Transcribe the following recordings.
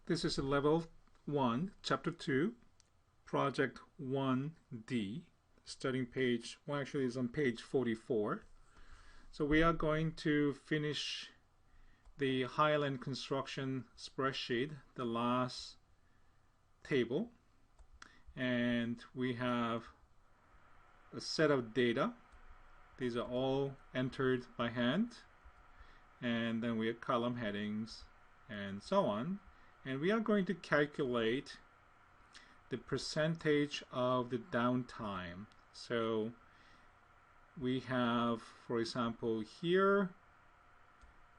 This is level 1, chapter 2, project 1D, starting page, well actually it's on page 44. So we are going to finish the Highland construction spreadsheet, the last table, and we have a set of data. These are all entered by hand, and then we have column headings and so on. And we are going to calculate the percentage of the downtime. So we have, for example, here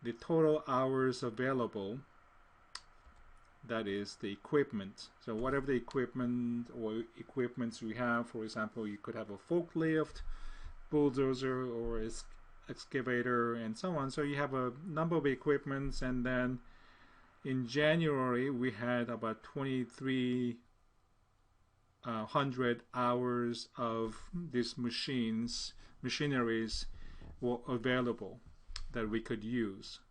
the total hours available. That is the equipment. So whatever the equipment or equipments we have, for example, you could have a forklift, bulldozer, or excavator, and so on. So you have a number of equipments, and then in January we had about 2,300 hours of these machineries were available that we could use.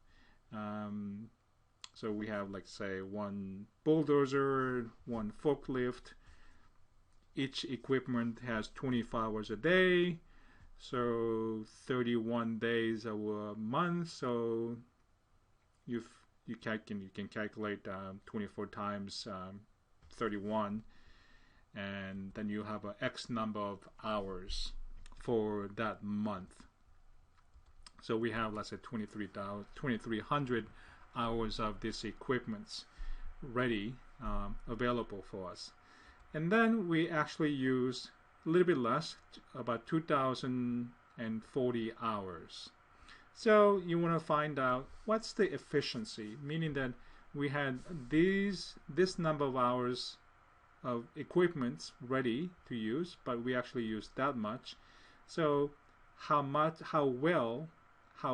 So we have, like, say, one bulldozer, one forklift. Each equipment has 24 hours a day, so 31 days a month. So you can calculate 24 times 31, and then you have an X number of hours for that month. So we have, let's say, 2,300 hours of these equipments ready, available for us. And then we actually use a little bit less, about 2,040 hours. So you want to find out what's the efficiency, meaning that we had this number of hours of equipment ready to use, but we actually used that much. So how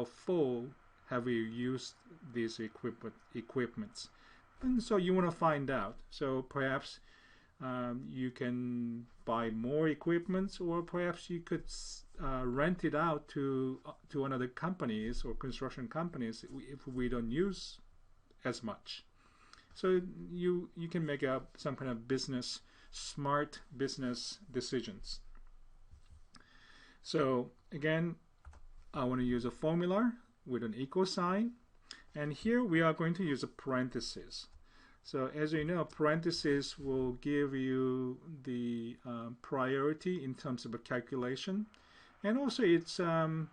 full have we used these equipments? And so you want to find out. So perhaps you can buy more equipment, or perhaps you could rent it out to another companies or construction companies if we don't use as much. So you can make up some kind of smart business decisions. So again, I want to use a formula with an equal sign, and here we are going to use a parenthesis. So as you know, parentheses will give you the priority in terms of a calculation, and also it's kind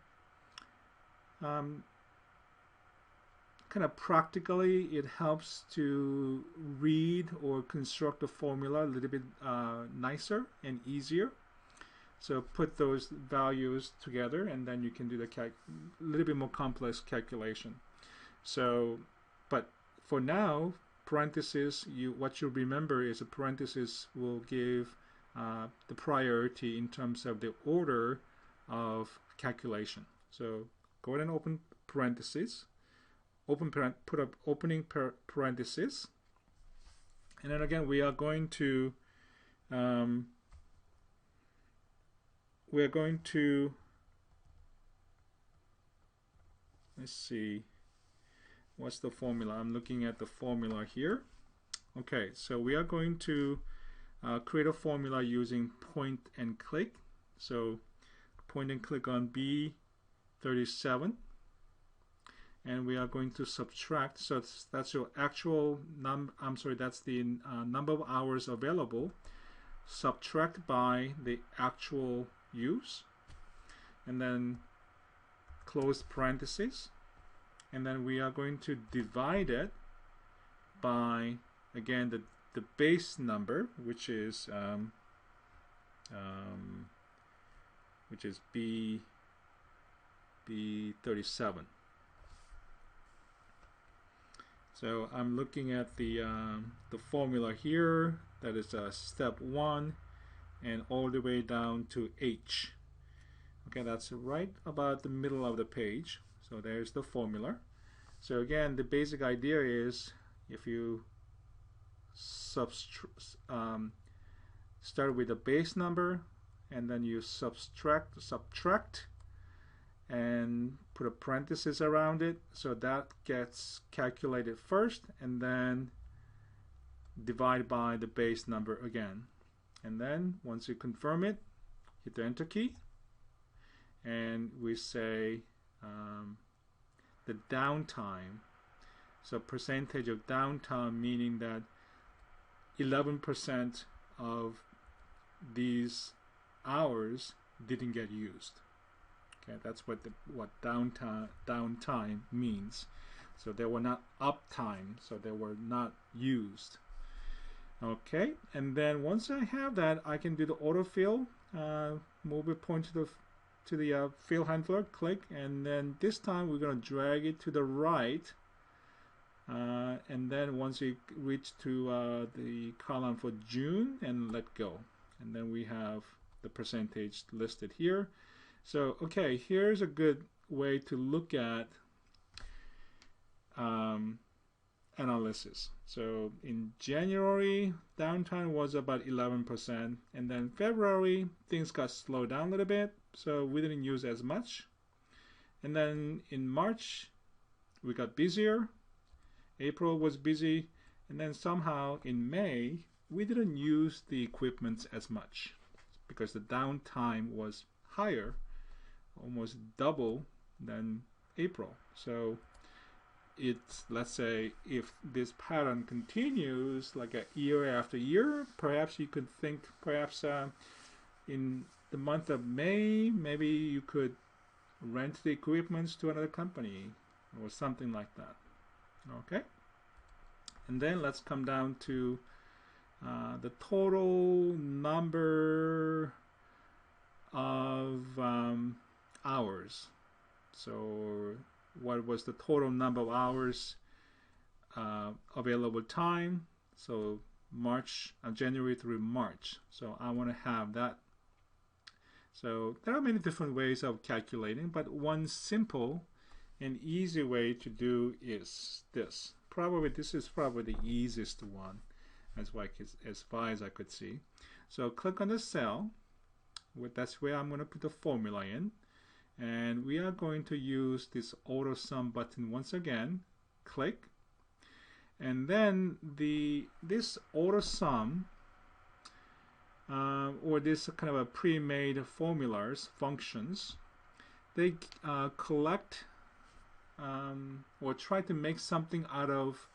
of practically it helps to read or construct the formula a little bit nicer and easier. So put those values together, and then you can do the little bit more complex calculation. So, but for now, parentheses, what you remember is a parenthesis will give the priority in terms of the order of calculation. So go ahead and open parentheses, put up opening parenthesis, and then again we are going to let's see, what's the formula? I'm looking at the formula here. Okay, so we are going to create a formula using point and click. So point and click on B37, and we are going to subtract. So that's your actual that's the number of hours available. Subtract by the actual use, and then close parentheses, and then we are going to divide it by, again, the base number, which is B37. So I'm looking at the formula here. That is step 1 and all the way down to H. Okay, that's right about the middle of the page. So there's the formula. So again, the basic idea is if you start with a base number, and then you subtract, and put a parenthesis around it, so that gets calculated first, and then divide by the base number again. And then once you confirm it, hit the enter key, and we say the downtime. So percentage of downtime, meaning that 11% of these hours didn't get used. Okay, that's what downtime means. So they were not uptime, so they were not used. Okay, and then once I have that, I can do the autofill. Move it point to the fill handler, click, and then this time we're going to drag it to the right. And then once we reach to the column for June, and let go. And then we have the percentage listed here. So, okay, here's a good way to look at analysis. So in January, downtime was about 11%, and then February, things got slowed down a little bit, so we didn't use as much. And then in March, we got busier. April was busy, and then somehow in May, we didn't use the equipment as much because the downtime was higher, almost double than April. So it's, let's say, if this pattern continues like a year after year, perhaps you could think perhaps in the month of May, maybe you could rent the equipment to another company or something like that. Okay, and then let's come down to the total number of hours. So what was the total number of hours available time? So January through March. So I want to have that. So there are many different ways of calculating, but one simple and easy way to do is this. This is probably the easiest one as far as I could see. So click on the cell. That's where I'm going to put the formula in. And we are going to use this auto sum button once again. Click. And then this auto sum or this kind of a pre-made formulas, functions, they collect or try to make something out of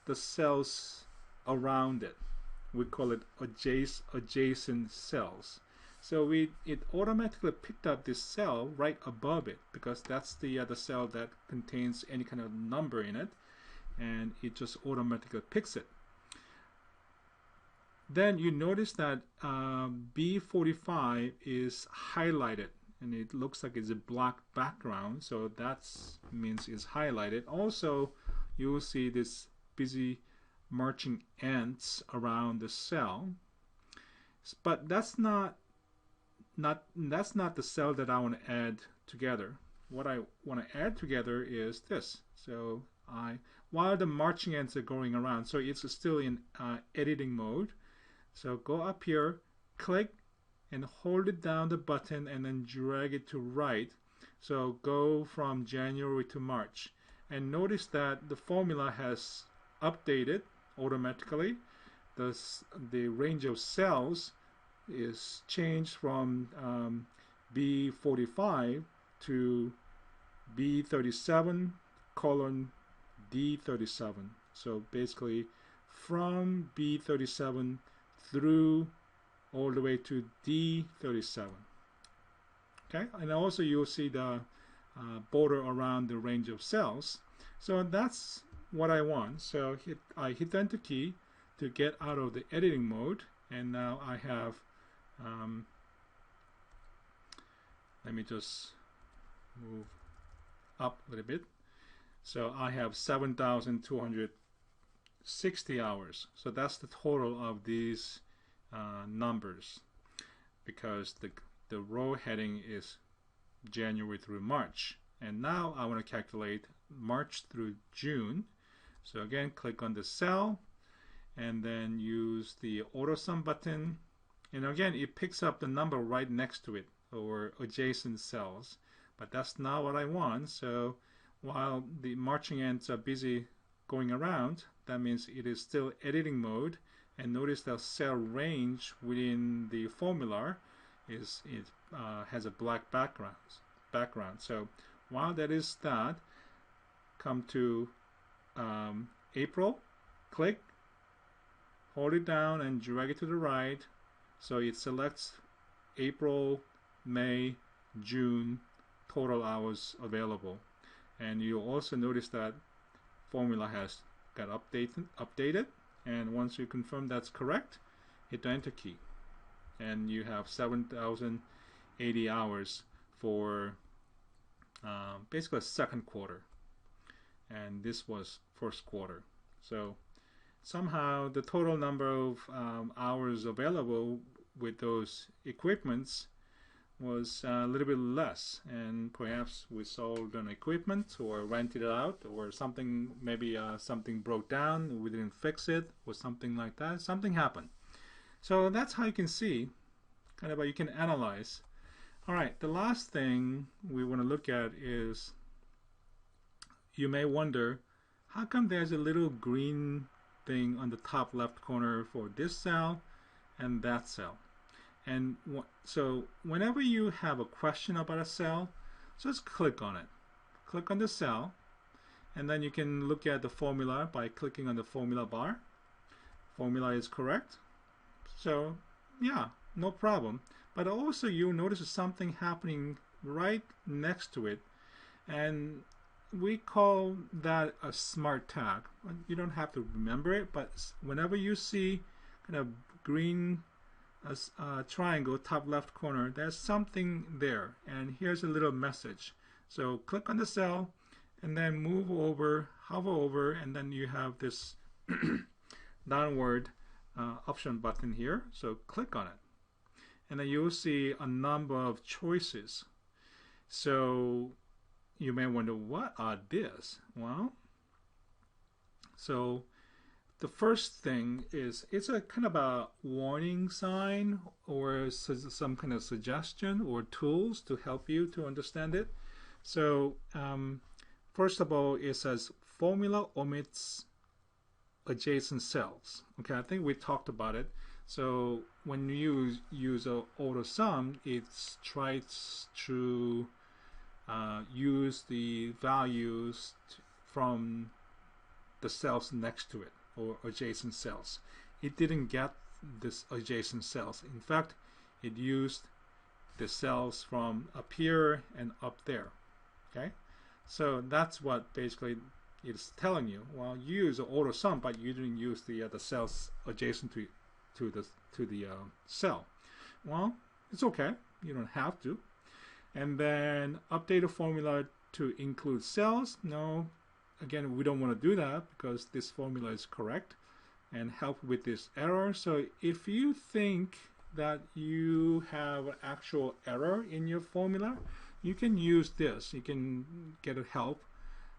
the cells around it. We call it adjacent cells. So it automatically picked up this cell right above it because that's the cell that contains any kind of number in it, and it just automatically picks it. Then you notice that B45 is highlighted, and it looks like it's a black background, so that means it's highlighted. Also, you will see this busy marching ants around the cell, but that's not the cell that I want to add together. What I want to add together is this. So while the marching ants are going around, so it's still in editing mode. So go up here, click, and hold it down the button, and then drag it to right. So go from January to March, and notice that the formula has updated automatically. The range of cells is changed from B45 to B37 colon D37. So basically from B37 through all the way to D37. Okay, and also you'll see the border around the range of cells. So that's what I want. So I hit the enter key to get out of the editing mode, and now I have let me just move up a little bit. So I have 7,260 hours. So that's the total of these numbers, because the row heading is January through March. And now I want to calculate March through June. So again, click on the cell and then use the auto sum button. And again, it picks up the number right next to it, or adjacent cells. But that's not what I want. So while the marching ants are busy going around, that means it is still editing mode. And notice the cell range within the formula has a black background. So while that is that, come to April, click, hold it down and drag it to the right, so it selects April, May, June total hours available. And you'll also notice that formula has got updated, and once you confirm that's correct, hit the enter key, and you have 7,080 hours for basically a second quarter, and this was first quarter. So somehow the total number of hours available with those equipments was a little bit less, and perhaps we sold an equipment or rented it out or something, maybe something broke down, we didn't fix it or something like that, something happened. So that's how you can see, kind of how you can analyze. Alright, the last thing we want to look at is, you may wonder, how come there's a little green thing on the top left corner for this cell and that cell? And so whenever you have a question about a cell, just click on it. Click on the cell, and then you can look at the formula by clicking on the formula bar. Formula is correct. So yeah, no problem. But also you'll notice something happening right next to it, and we call that a smart tag. You don't have to remember it, but whenever you see kind of green triangle top left corner, there's something there, and here's a little message. So click on the cell and then move over, hover over, and then you have this downward option button here. So click on it, and then you'll see a number of choices. So you may wonder, what are these? Well, so the first thing is, it's a kind of a warning sign or some kind of suggestion or tools to help you to understand it. So first of all, it says formula omits adjacent cells. Okay, I think we talked about it. So when you use a auto sum, it tries to use the values from the cells next to it, or adjacent cells. It didn't get this adjacent cells. In fact, it used the cells from up here and up there. Okay, so that's what basically it's telling you. Well, you use an auto sum, but you didn't use the cells adjacent to the cell. Well, it's okay. You don't have to. And then update the formula to include cells. No, again, we don't want to do that because this formula is correct and help with this error. So if you think that you have an actual error in your formula, you can use this. You can get help.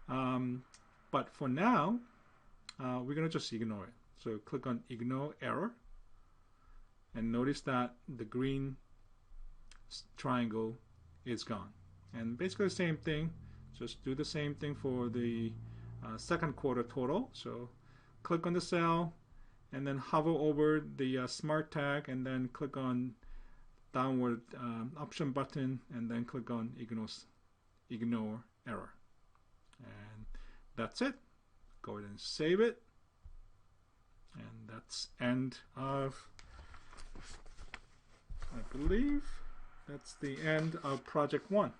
But for now, we're going to just ignore it. So click on Ignore Error. And notice that the green triangle is gone. And basically the same thing. Just do the same thing for the second quarter total. So click on the cell and then hover over the smart tag and then click on downward option button and then click on ignore error. And that's it. Go ahead and save it. And that's end of, I believe that's the end of project 1.